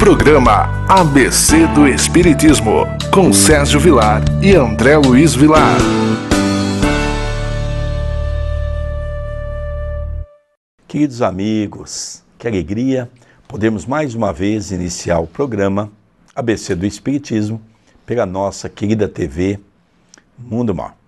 Programa ABC do Espiritismo, com Sérgio Vilar e André Luiz Vilar. Queridos amigos, que alegria podemos mais uma vez iniciar o programa ABC do Espiritismo pela nossa querida TV Mundo Mar.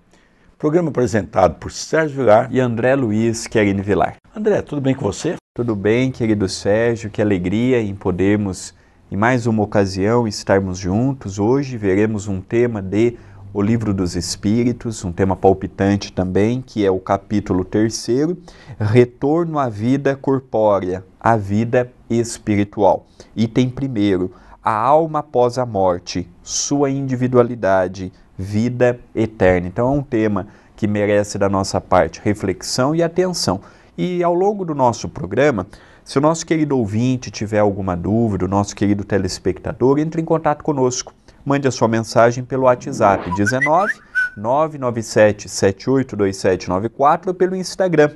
Programa apresentado por Sérgio Vilar e André Luiz Querine Vilar. André, tudo bem com você? Tudo bem, querido Sérgio, que alegria em podermos, em mais uma ocasião, estarmos juntos. Hoje veremos um tema de O Livro dos Espíritos, um tema palpitante também, que é o capítulo 3º, Retorno à Vida Corpórea, à Vida Espiritual. Item 1º, a alma após a morte, sua individualidade, vida eterna. Então é um tema que merece da nossa parte reflexão e atenção. E ao longo do nosso programa, se o nosso querido ouvinte tiver alguma dúvida, o nosso querido telespectador, entre em contato conosco. Mande a sua mensagem pelo WhatsApp 19 997 782794 ou pelo Instagram.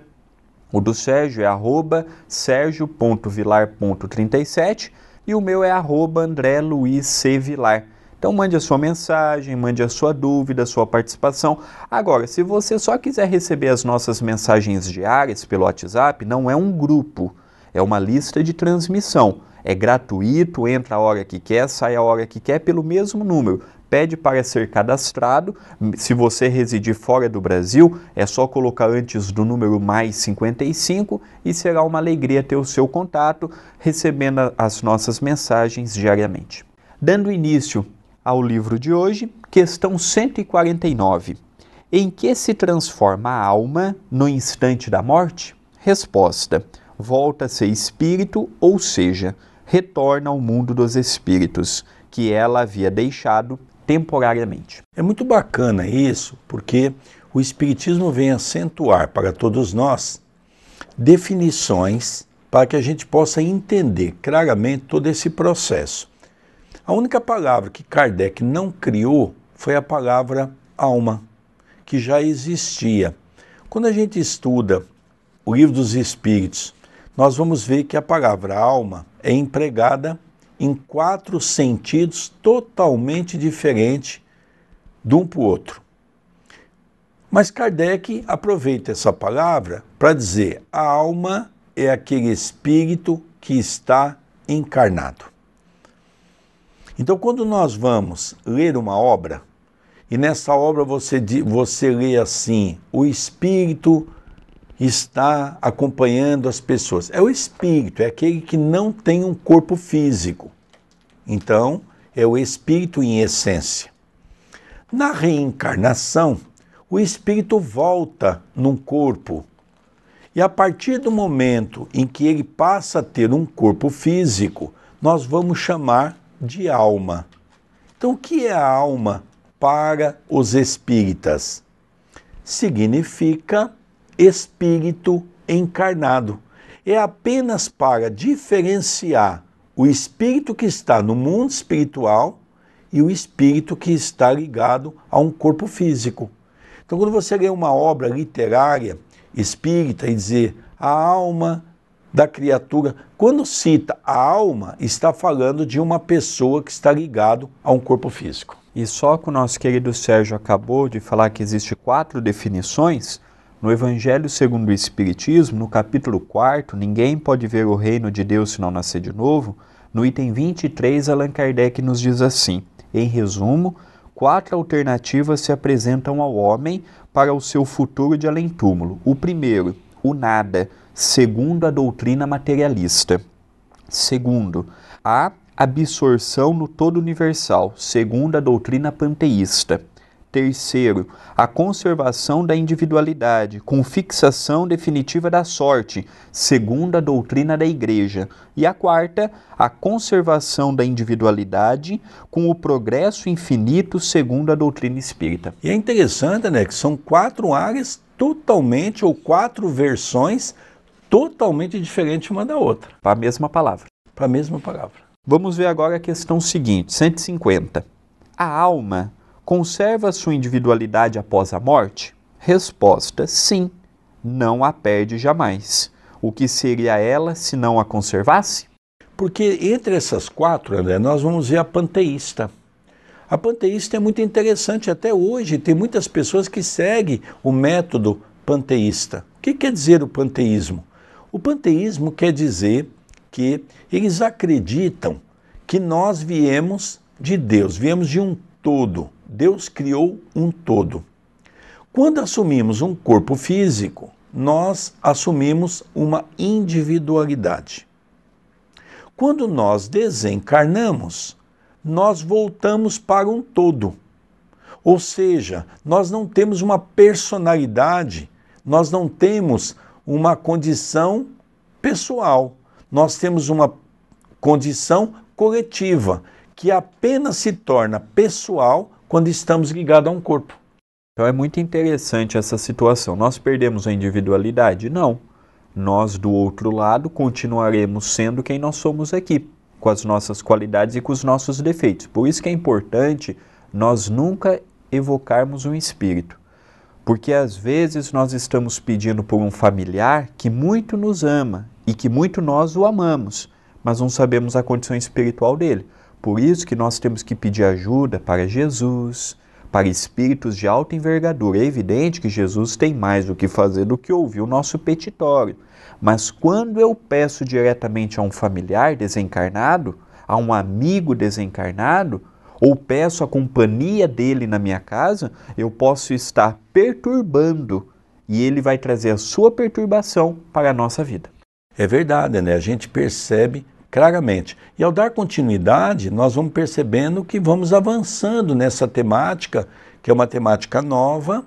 O do Sérgio é @sergio.vilar.37 e o meu é @AndréLuizCVilar. Então mande a sua mensagem, mande a sua dúvida, a sua participação. Agora, se você só quiser receber as nossas mensagens diárias pelo WhatsApp, não é um grupo, é uma lista de transmissão. É gratuito, entra a hora que quer, sai a hora que quer pelo mesmo número. Pede para ser cadastrado. Se você residir fora do Brasil, é só colocar antes do número mais 55 e será uma alegria ter o seu contato, recebendo as nossas mensagens diariamente. Dando início ao livro de hoje, questão 149. Em que se transforma a alma no instante da morte? Resposta: volta a ser espírito, ou seja, retorna ao mundo dos espíritos, que ela havia deixado temporariamente. É muito bacana isso, porque o Espiritismo vem acentuar para todos nós definições para que a gente possa entender claramente todo esse processo. A única palavra que Kardec não criou foi a palavra alma, que já existia. Quando a gente estuda o Livro dos Espíritos, nós vamos ver que a palavra alma é empregada em 4 sentidos totalmente diferentes de um para o outro. Mas Kardec aproveita essa palavra para dizer a alma é aquele espírito que está encarnado. Então, quando nós vamos ler uma obra, e nessa obra você lê assim, o espírito está acompanhando as pessoas. É o espírito, é aquele que não tem um corpo físico. Então, é o espírito em essência. Na reencarnação, o espírito volta num corpo. E a partir do momento em que ele passa a ter um corpo físico, nós vamos chamar de alma. Então, o que é a alma para os espíritas? Significa espírito encarnado. É apenas para diferenciar o espírito que está no mundo espiritual e o espírito que está ligado a um corpo físico. Então, quando você lê uma obra literária espírita e dizer a alma da criatura, quando cita a alma, está falando de uma pessoa que está ligado a um corpo físico. E só que o nosso querido Sérgio acabou de falar que existe 4 definições, no Evangelho segundo o Espiritismo, no capítulo 4, ninguém pode ver o reino de Deus se não nascer de novo, no item 23, Allan Kardec nos diz assim: em resumo, 4 alternativas se apresentam ao homem para o seu futuro de além-túmulo. O primeiro, o nada, segundo a doutrina materialista. Segundo, a absorção no todo universal, segundo a doutrina panteísta. Terceiro, a conservação da individualidade, com fixação definitiva da sorte, segundo a doutrina da Igreja. E a quarta, a conservação da individualidade, com o progresso infinito, segundo a doutrina espírita. E é interessante, né, que são 4 áreas totalmente, ou 4 versões totalmente diferentes uma da outra. Para a mesma palavra. Para a mesma palavra. Vamos ver agora a questão seguinte, 150. A alma conserva sua individualidade após a morte? Resposta: sim, não a perde jamais. O que seria ela se não a conservasse? Porque entre essas quatro, André, nós vamos ver a panteísta. A panteísta é muito interessante até hoje, tem muitas pessoas que seguem o método panteísta. O que quer dizer o panteísmo? O panteísmo quer dizer que eles acreditam que nós viemos de Deus, viemos de um todo. Deus criou um todo. Quando assumimos um corpo físico, nós assumimos uma individualidade. Quando nós desencarnamos, nós voltamos para um todo. Ou seja, nós não temos uma personalidade, nós não temos uma condição pessoal, nós temos uma condição coletiva, que apenas se torna pessoal quando estamos ligados a um corpo. Então é muito interessante essa situação. Nós perdemos a individualidade? Não. Nós, do outro lado, continuaremos sendo quem nós somos aqui, com as nossas qualidades e com os nossos defeitos. Por isso que é importante nós nunca evocarmos um espírito. Porque às vezes nós estamos pedindo por um familiar que muito nos ama e que muito nós o amamos, mas não sabemos a condição espiritual dele. Por isso que nós temos que pedir ajuda para Jesus, para espíritos de alta envergadura. É evidente que Jesus tem mais o que fazer do que ouvir o nosso petitório. Mas quando eu peço diretamente a um familiar desencarnado, a um amigo desencarnado, ou peço a companhia dele na minha casa, eu posso estar perturbando e ele vai trazer a sua perturbação para a nossa vida. É verdade, né? A gente percebe claramente. E ao dar continuidade, nós vamos percebendo que vamos avançando nessa temática, que é uma temática nova,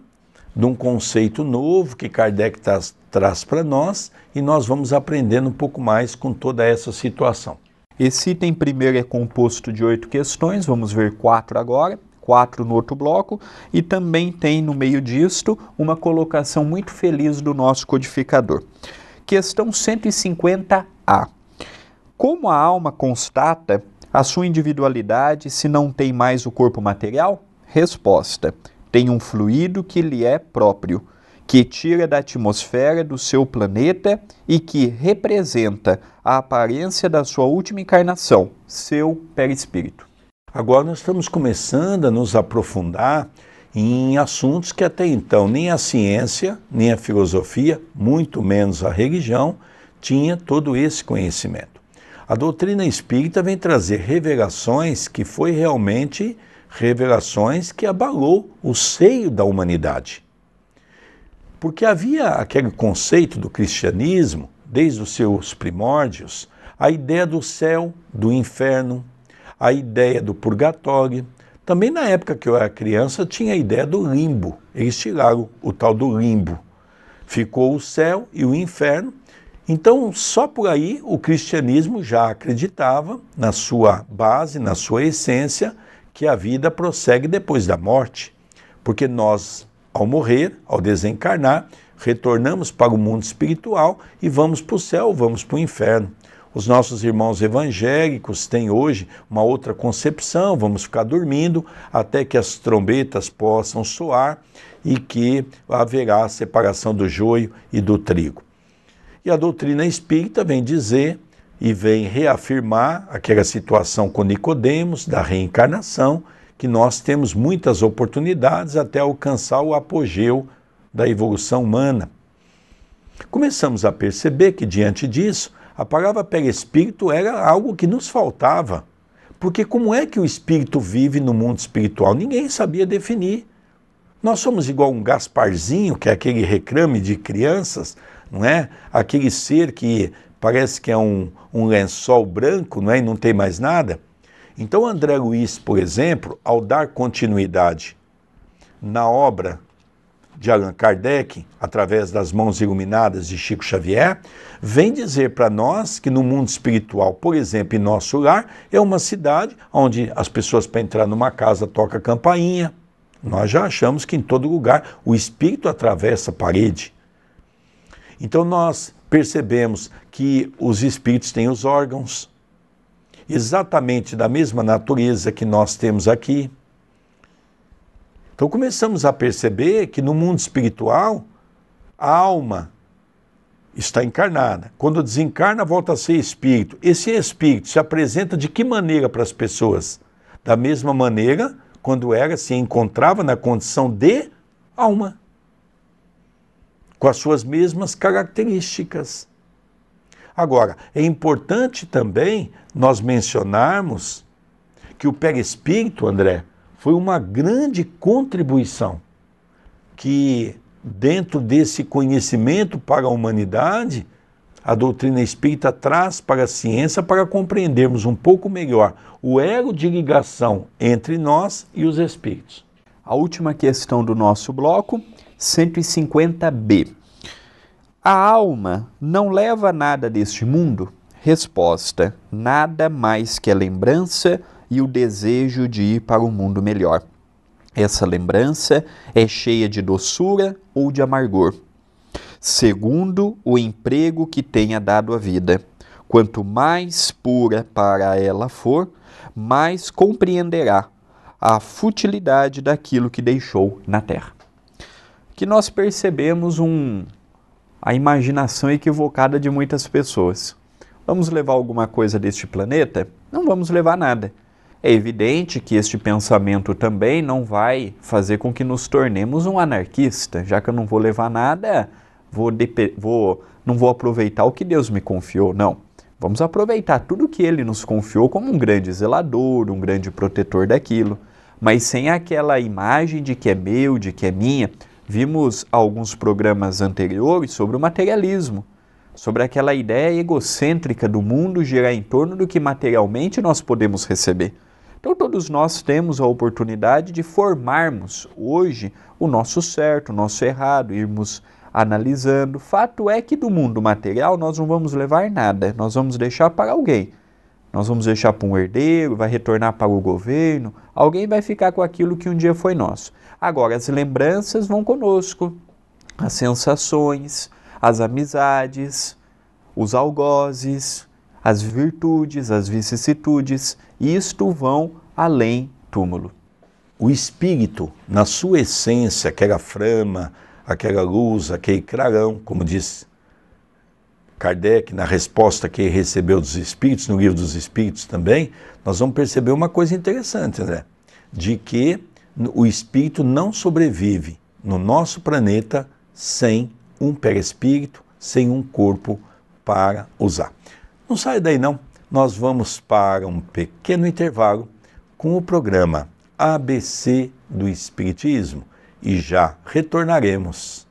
de um conceito novo que Kardec traz para nós, e nós vamos aprendendo um pouco mais com toda essa situação. Esse item primeiro é composto de 8 questões, vamos ver 4 agora, 4 no outro bloco, e também tem no meio disto uma colocação muito feliz do nosso codificador. Questão 150A. Como a alma constata a sua individualidade se não tem mais o corpo material? Resposta: tem um fluido que lhe é próprio, que tira da atmosfera do seu planeta e que representa a aparência da sua última encarnação, seu perispírito. Agora nós estamos começando a nos aprofundar em assuntos que até então nem a ciência, nem a filosofia, muito menos a religião, tinha todo esse conhecimento. A doutrina espírita vem trazer revelações que foi realmente revelações que abalou o seio da humanidade. Porque havia aquele conceito do cristianismo, desde os seus primórdios, a ideia do céu, do inferno, a ideia do purgatório. Também na época que eu era criança tinha a ideia do limbo. Eles tiraram o tal do limbo. Ficou o céu e o inferno. Então, só por aí o cristianismo já acreditava, na sua base, na sua essência, que a vida prossegue depois da morte. Porque nós, ao morrer, ao desencarnar, retornamos para o mundo espiritual e vamos para o céu, vamos para o inferno. Os nossos irmãos evangélicos têm hoje uma outra concepção, vamos ficar dormindo até que as trombetas possam soar e que haverá a separação do joio e do trigo. E a doutrina espírita vem dizer e vem reafirmar aquela situação com Nicodemos, da reencarnação, que nós temos muitas oportunidades até alcançar o apogeu da evolução humana. Começamos a perceber que, diante disso, a palavra perispírito era algo que nos faltava. Porque como é que o espírito vive no mundo espiritual? Ninguém sabia definir. Nós somos igual um Gasparzinho, que é aquele reclame de crianças, não é? Aquele ser que parece que é um lençol branco, não é? E não tem mais nada. Então André Luiz, por exemplo, ao dar continuidade na obra de Allan Kardec, através das mãos iluminadas de Chico Xavier, vem dizer para nós que no mundo espiritual, por exemplo, em nosso lar, é uma cidade onde as pessoas para entrar numa casa tocam campainha. Nós já achamos que em todo lugar o espírito atravessa a parede. Então nós percebemos que os espíritos têm os órgãos, exatamente da mesma natureza que nós temos aqui. Então começamos a perceber que no mundo espiritual, a alma está encarnada. Quando desencarna, volta a ser espírito. Esse espírito se apresenta de que maneira para as pessoas? Da mesma maneira, quando se encontrava na condição de alma, com as suas mesmas características. Agora, é importante também nós mencionarmos que o perispírito, André, foi uma grande contribuição que, dentro desse conhecimento para a humanidade, a doutrina espírita traz para a ciência para compreendermos um pouco melhor o elo de ligação entre nós e os espíritos. A última questão do nosso bloco, 150b. A alma não leva nada deste mundo? Resposta: nada mais que a lembrança e o desejo de ir para um mundo melhor. Essa lembrança é cheia de doçura ou de amargor, segundo o emprego que tenha dado a vida. Quanto mais pura para ela for, mais compreenderá a futilidade daquilo que deixou na terra. Que nós percebemos a imaginação equivocada de muitas pessoas. Vamos levar alguma coisa deste planeta? Não vamos levar nada. É evidente que este pensamento também não vai fazer com que nos tornemos um anarquista. Já que eu não vou levar nada, não vou aproveitar o que Deus me confiou. Não. Vamos aproveitar tudo que Ele nos confiou como um grande zelador, um grande protetor daquilo. Mas sem aquela imagem de que é meu, de que é minha. Vimos alguns programas anteriores sobre o materialismo, sobre aquela ideia egocêntrica do mundo girar em torno do que materialmente nós podemos receber. Então todos nós temos a oportunidade de formarmos hoje o nosso certo, o nosso errado, irmos analisando. Fato é que do mundo material nós não vamos levar nada, nós vamos deixar para alguém. Nós vamos deixar para um herdeiro, vai retornar para o governo, alguém vai ficar com aquilo que um dia foi nosso. Agora, as lembranças vão conosco, as sensações, as amizades, os algozes, as virtudes, as vicissitudes, isto vão além túmulo. O espírito, na sua essência, aquela flama, aquela luz, aquele clarão, como diz Kardec, na resposta que recebeu dos Espíritos, no Livro dos Espíritos também, nós vamos perceber uma coisa interessante, né? De que o Espírito não sobrevive no nosso planeta sem um perispírito, sem um corpo para usar. Não sai daí não, nós vamos para um pequeno intervalo com o programa ABC do Espiritismo e já retornaremos.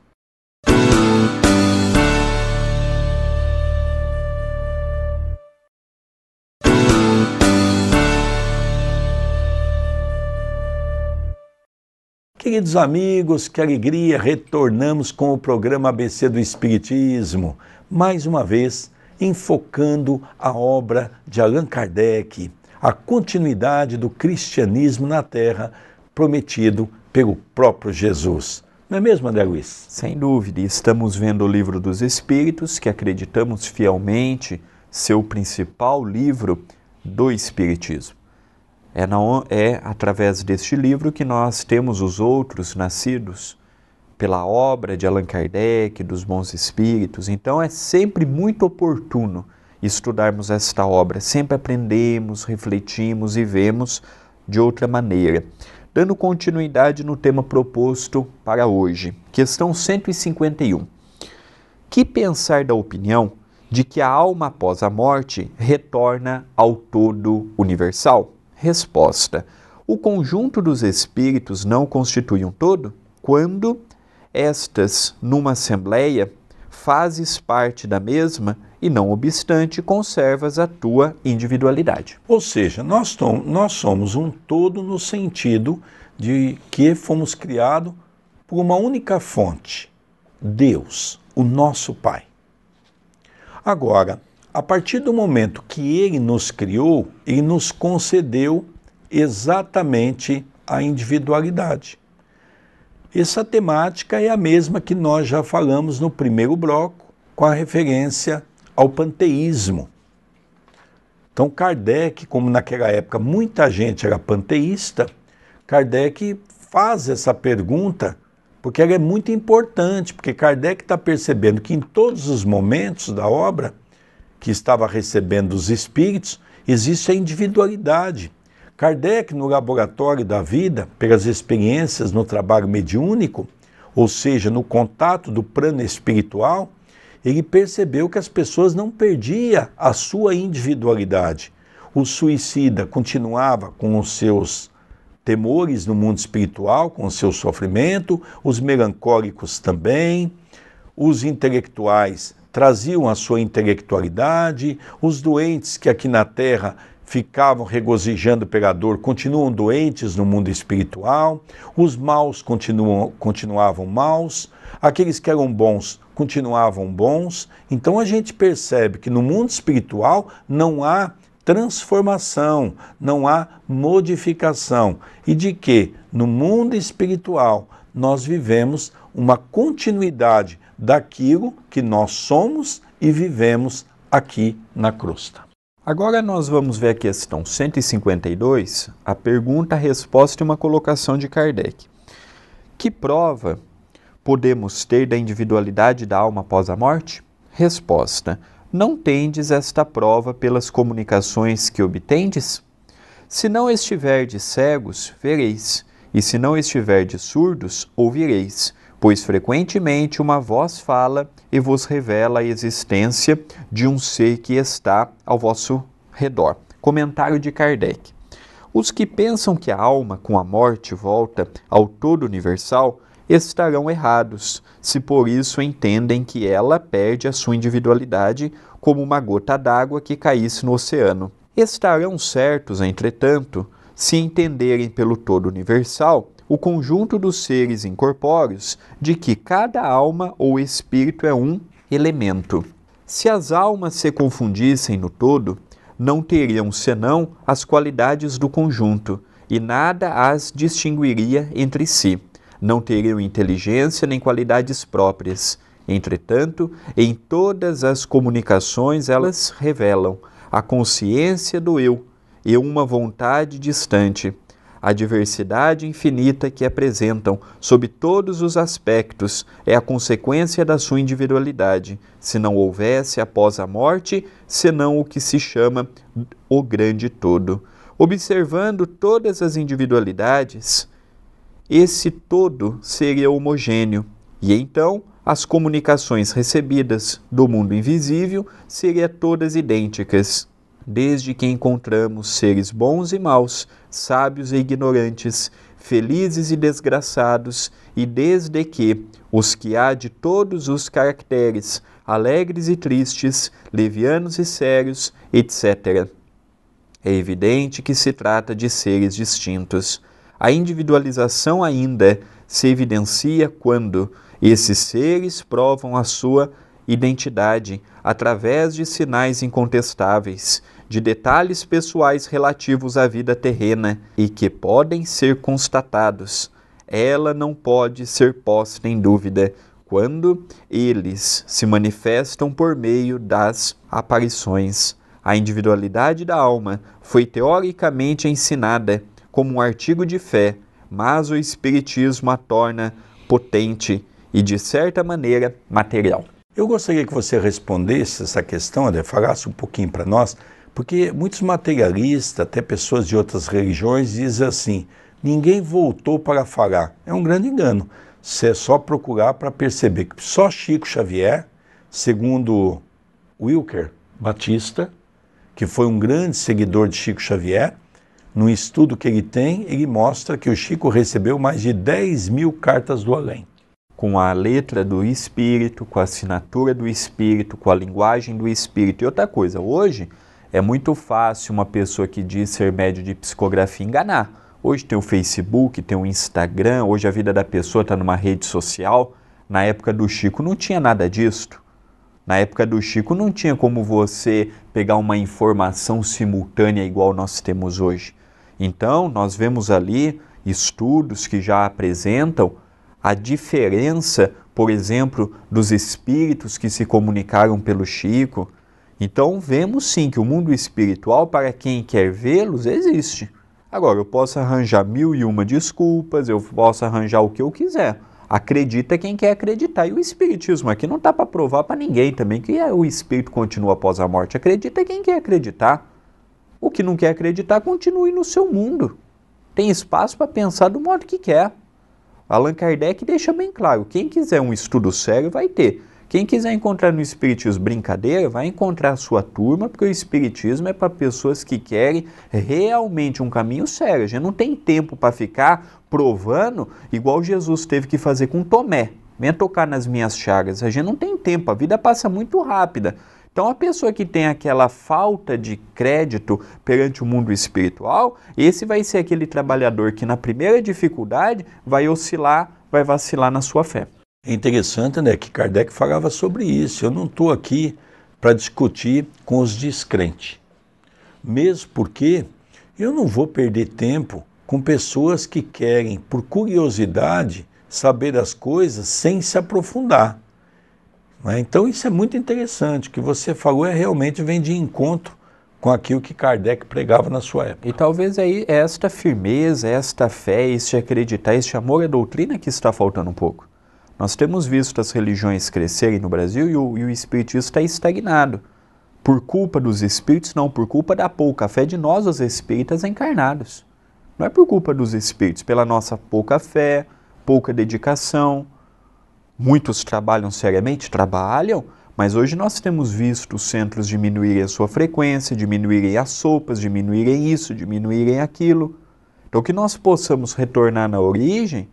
Queridos amigos, que alegria, retornamos com o programa ABC do Espiritismo, mais uma vez enfocando a obra de Allan Kardec, a continuidade do cristianismo na Terra prometido pelo próprio Jesus. Não é mesmo, André Luiz? Sem dúvida, estamos vendo o Livro dos Espíritos, que acreditamos fielmente ser o principal livro do Espiritismo. É através deste livro que nós temos os outros nascidos pela obra de Allan Kardec, dos bons espíritos. Então é sempre muito oportuno estudarmos esta obra. Sempre aprendemos, refletimos e vemos de outra maneira. Dando continuidade no tema proposto para hoje. Questão 151. Que pensar da opinião de que a alma após a morte retorna ao todo universal? Resposta: o conjunto dos espíritos não constitui um todo? Quando estas, numa assembleia, fazes parte da mesma e, não obstante, conservas a tua individualidade. Ou seja, nós somos um todo no sentido de que fomos criados por uma única fonte, Deus, o nosso Pai. Agora, a partir do momento que Ele nos criou, Ele nos concedeu exatamente a individualidade. Essa temática é a mesma que nós já falamos no primeiro bloco, com a referência ao panteísmo. Então, Kardec, como naquela época muita gente era panteísta, Kardec faz essa pergunta porque ela é muito importante, porque Kardec está percebendo que em todos os momentos da obra que estava recebendo os espíritos, existe a individualidade. Kardec, no laboratório da vida, pelas experiências no trabalho mediúnico, ou seja, no contato do plano espiritual, ele percebeu que as pessoas não perdiam a sua individualidade. O suicida continuava com os seus temores no mundo espiritual, com o seu sofrimento, os melancólicos também, os intelectuais traziam a sua intelectualidade, os doentes que aqui na Terra ficavam regozijando pela dor, continuam doentes no mundo espiritual, os maus continuavam maus, aqueles que eram bons continuavam bons. Então a gente percebe que no mundo espiritual não há transformação, não há modificação, e de que no mundo espiritual nós vivemos uma continuidade daquilo que nós somos e vivemos aqui na crosta. Agora nós vamos ver a questão 152, a pergunta, a resposta e uma colocação de Kardec. Que prova podemos ter da individualidade da alma após a morte? Resposta: não tendes esta prova pelas comunicações que obtendes? Se não estiverdes cegos, vereis, e se não estiverdes surdos, ouvireis, pois frequentemente uma voz fala e vos revela a existência de um ser que está ao vosso redor. Comentário de Kardec. Os que pensam que a alma com a morte volta ao todo universal estarão errados, se por isso entendem que ela perde a sua individualidade como uma gota d'água que caísse no oceano. Estarão certos, entretanto, se entenderem pelo todo universal o conjunto dos seres incorpóreos de que cada alma ou espírito é um elemento. Se as almas se confundissem no todo, não teriam senão as qualidades do conjunto, e nada as distinguiria entre si. Não teriam inteligência nem qualidades próprias. Entretanto, em todas as comunicações elas revelam a consciência do eu e uma vontade distante. A diversidade infinita que apresentam sob todos os aspectos é a consequência da sua individualidade, se não houvesse após a morte, senão o que se chama o grande todo. Observando todas as individualidades, esse todo seria homogêneo, e então as comunicações recebidas do mundo invisível seriam todas idênticas. Desde que encontramos seres bons e maus, sábios e ignorantes, felizes e desgraçados, e desde que os que há de todos os caracteres, alegres e tristes, levianos e sérios, etc. É evidente que se trata de seres distintos. A individualização ainda se evidencia quando esses seres provam a sua identidade através de sinais incontestáveis, de detalhes pessoais relativos à vida terrena e que podem ser constatados. Ela não pode ser posta em dúvida quando eles se manifestam por meio das aparições. A individualidade da alma foi teoricamente ensinada como um artigo de fé, mas o Espiritismo a torna potente e, de certa maneira, material. Eu gostaria que você respondesse essa questão, André, falasse um pouquinho para nós, porque muitos materialistas, até pessoas de outras religiões, dizem assim: ninguém voltou para falar. É um grande engano. Você é só procurar para perceber que só Chico Xavier, segundo Wilker Batista, que foi um grande seguidor de Chico Xavier, no estudo que ele tem, ele mostra que o Chico recebeu mais de 10.000 cartas do além. Com a letra do Espírito, com a assinatura do Espírito, com a linguagem do Espírito. E outra coisa, hoje é muito fácil uma pessoa que diz ser médio de psicografia enganar. Hoje tem o Facebook, tem o Instagram, hoje a vida da pessoa está numa rede social. Na época do Chico não tinha nada disto. Na época do Chico não tinha como você pegar uma informação simultânea igual nós temos hoje. Então, nós vemos ali estudos que já apresentam a diferença, por exemplo, dos espíritos que se comunicaram pelo Chico. Então, vemos sim que o mundo espiritual, para quem quer vê-los, existe. Agora, eu posso arranjar 1001 desculpas, eu posso arranjar o que eu quiser. Acredita quem quer acreditar. E o Espiritismo aqui não está para provar para ninguém também que o Espírito continua após a morte. Acredita quem quer acreditar. O que não quer acreditar, continue no seu mundo. Tem espaço para pensar do modo que quer. Allan Kardec deixa bem claro, quem quiser um estudo sério vai ter. Quem quiser encontrar no Espiritismo brincadeira, vai encontrar a sua turma, porque o Espiritismo é para pessoas que querem realmente um caminho sério. A gente não tem tempo para ficar provando, igual Jesus teve que fazer com Tomé. Venha tocar nas minhas chagas. A gente não tem tempo, a vida passa muito rápida. Então a pessoa que tem aquela falta de crédito perante o mundo espiritual, esse vai ser aquele trabalhador que na primeira dificuldade vai oscilar, vai vacilar na sua fé. É interessante, né, que Kardec falava sobre isso. Eu não estou aqui para discutir com os descrentes. Mesmo porque eu não vou perder tempo com pessoas que querem, por curiosidade, saber as coisas sem se aprofundar. Então isso é muito interessante. O que você falou realmente vem de encontro com aquilo que Kardec pregava na sua época. E talvez aí esta firmeza, esta fé, este acreditar, este amor à doutrina que está faltando um pouco. Nós temos visto as religiões crescerem no Brasil e o espiritismo está estagnado. Por culpa dos espíritos, não, por culpa da pouca fé de nós, os espíritas encarnados. Não é por culpa dos espíritos, pela nossa pouca fé, pouca dedicação. Muitos trabalham seriamente? Trabalham, mas hoje nós temos visto os centros diminuírem a sua frequência, diminuírem as sopas, diminuírem isso, diminuírem aquilo. Então que nós possamos retornar na origem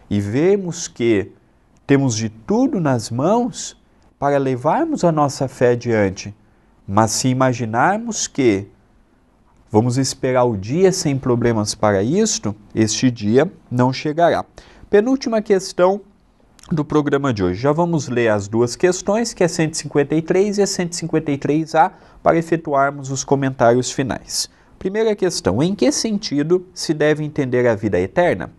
e vermos que temos de tudo nas mãos para levarmos a nossa fé adiante. Mas se imaginarmos que vamos esperar o dia sem problemas para isto, este dia não chegará. Penúltima questão do programa de hoje. Já vamos ler as duas questões, que é 153 e a 153A, para efetuarmos os comentários finais. Primeira questão, em que sentido se deve entender a vida eterna?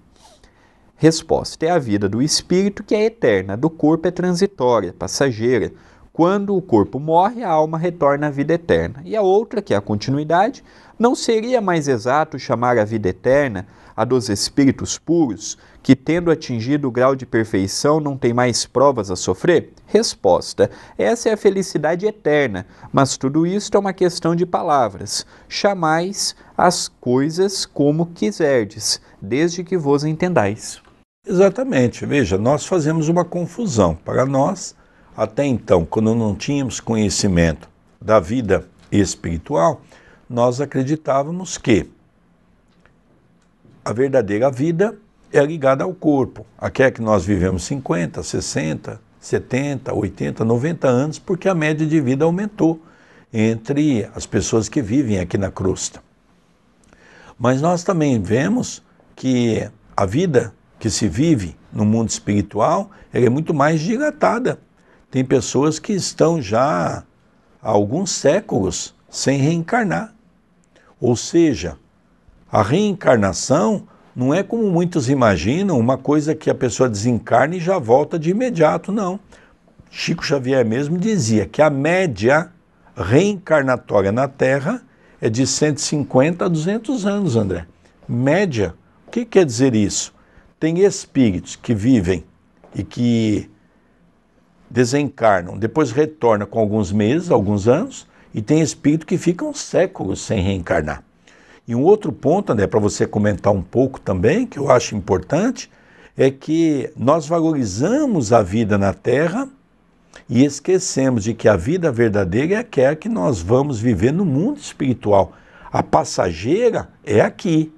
Resposta, é a vida do espírito que é eterna, do corpo é transitória, passageira. Quando o corpo morre, a alma retorna à vida eterna. E a outra, que é a continuidade, não seria mais exato chamar a vida eterna a dos espíritos puros, que tendo atingido o grau de perfeição não tem mais provas a sofrer? Resposta, essa é a felicidade eterna, mas tudo isto é uma questão de palavras. Chamais as coisas como quiserdes, desde que vos entendais. Exatamente, veja, nós fazemos uma confusão. Para nós, até então, quando não tínhamos conhecimento da vida espiritual, nós acreditávamos que a verdadeira vida é ligada ao corpo. Aquela que nós vivemos 50, 60, 70, 80, 90 anos, porque a média de vida aumentou entre as pessoas que vivem aqui na crosta. Mas nós também vemos que a vida que se vive no mundo espiritual ela é muito mais dilatada. Tem pessoas que estão já há alguns séculos sem reencarnar. Ou seja, a reencarnação não é como muitos imaginam, uma coisa que a pessoa desencarna e já volta de imediato, não. Chico Xavier mesmo dizia que a média reencarnatória na Terra é de 150 a 200 anos, André. Média. O que quer dizer isso? Tem espíritos que vivem e que desencarnam, depois retornam com alguns meses, alguns anos, e tem espírito que ficam séculos sem reencarnar. E um outro ponto, André, para você comentar um pouco também, que eu acho importante, é que nós valorizamos a vida na Terra e esquecemos de que a vida verdadeira é aquela que nós vamos viver no mundo espiritual. A passageira é aqui,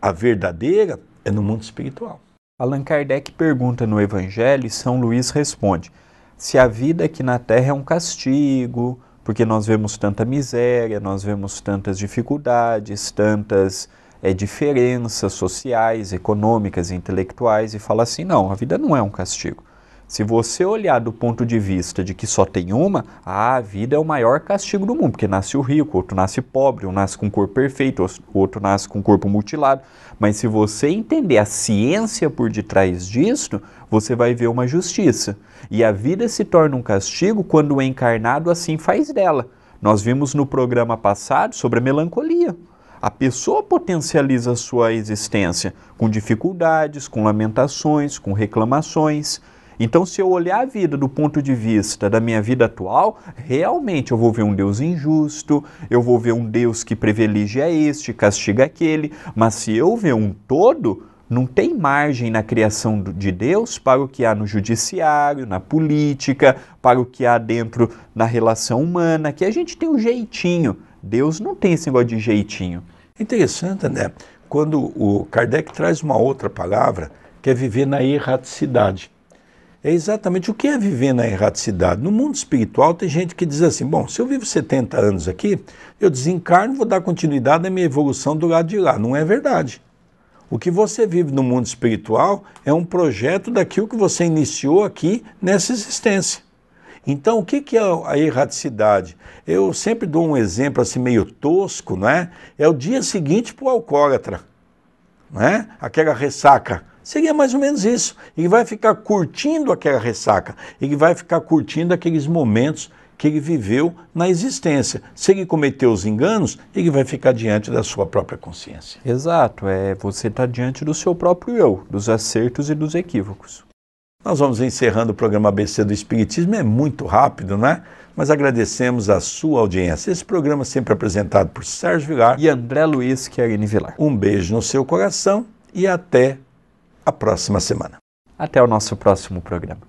a verdadeira é no mundo espiritual. Allan Kardec pergunta no Evangelho e São Luís responde, se a vida aqui na Terra é um castigo, porque nós vemos tanta miséria, nós vemos tantas dificuldades, tantas diferenças sociais, econômicas, intelectuais, e fala assim, não, a vida não é um castigo. Se você olhar do ponto de vista de que só tem uma, a vida é o maior castigo do mundo, porque nasce o rico, outro nasce pobre, um nasce com corpo perfeito, outro nasce com corpo mutilado. Mas se você entender a ciência por detrás disto, você vai ver uma justiça. E a vida se torna um castigo quando o encarnado assim faz dela. Nós vimos no programa passado sobre a melancolia. A pessoa potencializa a sua existência com dificuldades, com lamentações, com reclamações. Então, se eu olhar a vida do ponto de vista da minha vida atual, realmente eu vou ver um Deus injusto, eu vou ver um Deus que privilegia este, castiga aquele, mas se eu ver um todo, não tem margem na criação de Deus para o que há no judiciário, na política, para o que há dentro da relação humana, que a gente tem um jeitinho. Deus não tem esse negócio de jeitinho. Interessante, né? Quando o Kardec traz uma outra palavra, que é viver na erraticidade. É exatamente o que é viver na erraticidade. No mundo espiritual tem gente que diz assim, bom, se eu vivo 70 anos aqui, eu desencarno, vou dar continuidade à minha evolução do lado de lá. Não é verdade. O que você vive no mundo espiritual é um projeto daquilo que você iniciou aqui nessa existência. Então, o que é a erraticidade? Eu sempre dou um exemplo assim meio tosco, não é? É o dia seguinte para o alcoólatra, não é? Aquela ressaca. Seria mais ou menos isso. Ele vai ficar curtindo aquela ressaca. Ele vai ficar curtindo aqueles momentos que ele viveu na existência. Se ele cometeu os enganos, ele vai ficar diante da sua própria consciência. Exato. Você está diante do seu próprio eu, dos acertos e dos equívocos. Nós vamos encerrando o programa ABC do Espiritismo. É muito rápido, né? Mas agradecemos a sua audiência. Esse programa é sempre apresentado por Sérgio Vilar e André Luiz Chiarini Vilar. Um beijo no seu coração e até a próxima semana. Até o nosso próximo programa.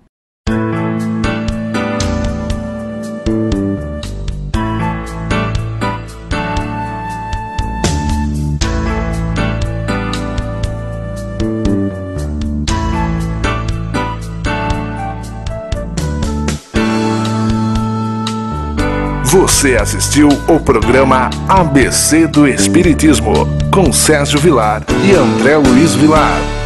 Você assistiu o programa ABC do Espiritismo, com Sérgio Vilar e André Luiz Vilar.